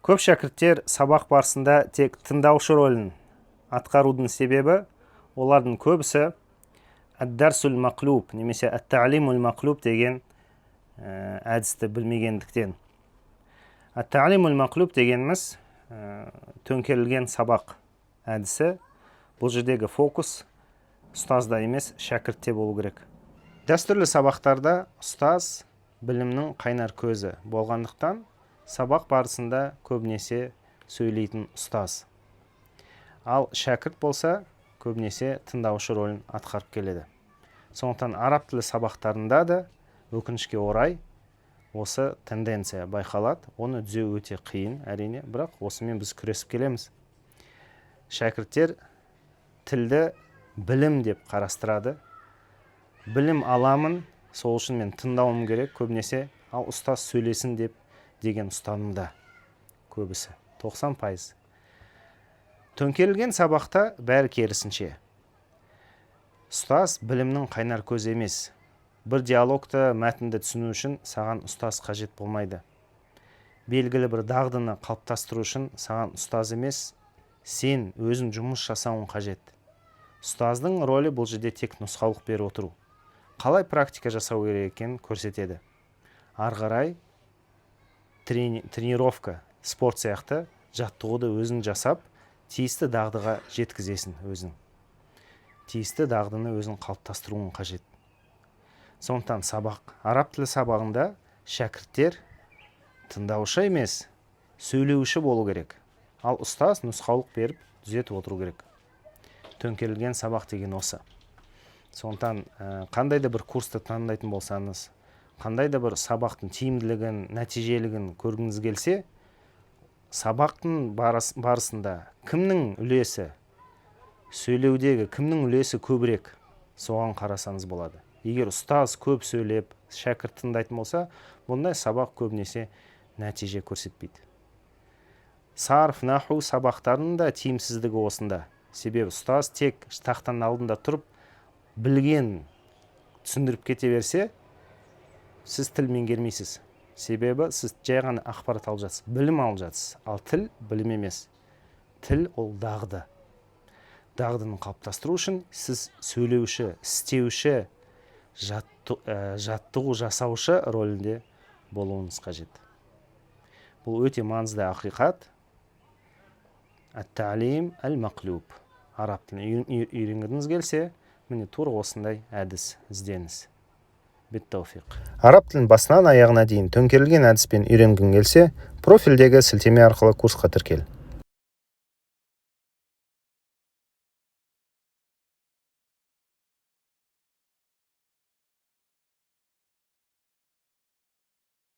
Көп шәкірттер сабақ барысында тек тыңдаушы рөлін атқарудың себебі олардың көбісі әд-дәрсул мақлуб немесе әт-таълимул мақлуб деген әдісті білмегендіктен. Әт-таълимул мақлуб дегеніміз төңкерілген сабақ әдісі. Бұл жердегі фокус ұстазда емес, шәкіртте болу керек. Дәстүрлі сабақтарда ұстаз білімнің қайнар көзі болғандықтан сабақ барысында көбінесе сөйлейтін ұстаз. Ал шәкірт болса көбінесе тыңдаушы рөлін атқарып келеді. Сондықтан араб тілі сабақтарында да өкінішке орай осы тенденция байқалады. Оны түзеу өте қиын, әрине, бірақ осымен біз күресіп келеміз. Шәкірттер тілді білім деп қарастырады. Білім аламын, сол үшін мен тыңдауым керек көбінесе, ал ұстаз сөйлесін деген ұстанымда көбісі, 90%. Төңкерілген сабақта бәрі керісінше. Ұстаз білімнің қайнар көзі емес. Бір диалогты, мәтінді түсіну үшін саған ұстаз қажет болмайды. Белгілі бір дағдыны қалыптастыру үшін саған ұстаз емес, сен өзің жұмыс жасауың қажет. Ұстаздың рөлі бұл жерде тек нұсқаулық беріп отыру. Қалай практика жасау керек екенін көрсетеді. Ары қарай тренировка, спорт сияқты жаттығуды өзің жасап, тиісті дағдыға жеткізесің өзің. Тиісті дағдыны өзің қалыптастыруың қажет. Сондықтан араб тілі сабағында шәкірттер тыңдаушы емес, сөйлеуші болу керек. Ал ұстаз нұсқаулық беріп, түзетіп отыру керек. Төңкерілген сабақ деген осы. Сондықтан қандай да бір курсты таңдайтын болсаңыз, қандай да бір сабақтың тиімділігін, нәтижелігін көргіңіз келсе, сабақтың барысында кімнің үлесі, сөйлеудегі кімнің үлесі көбірек, соған қарасаңыз болады. Егер ұстаз көп сөйлеп, шәкірт тыңдайтын болса, бұндай сабақ көбінесе нәтиже көрсетпейді. Сарф, наху сабақтарының да тиімсіздігі осында. Себебі ұстаз тек тақтаның алдында тұрып, білген түсіндіріп кете берсе, сіз тіл меңгермейсіз. Себебі сіз жай ғана ақпарат алып жатсыз, білім алып жатсыз. Ал тіл білім емес. Тіл ол дағды. Дағдыны қалыптастыру үшін сіз сөйлеуші, істеуші, жаттығу жасаушы рөлінде болуыңыз қажет. Бұл өте маңызды ақиқат. Әт-таълим әл-мақлуб. Араб тілін үйренгіңіз келсе, міне тура осындай әдіс іздеңіз. Бит-тауфиқ. Араб тілін басынан аяғына дейін төңкерілген әдіспен үйренгің келсе, профильдегі сілтеме арқылы курсқа тіркел.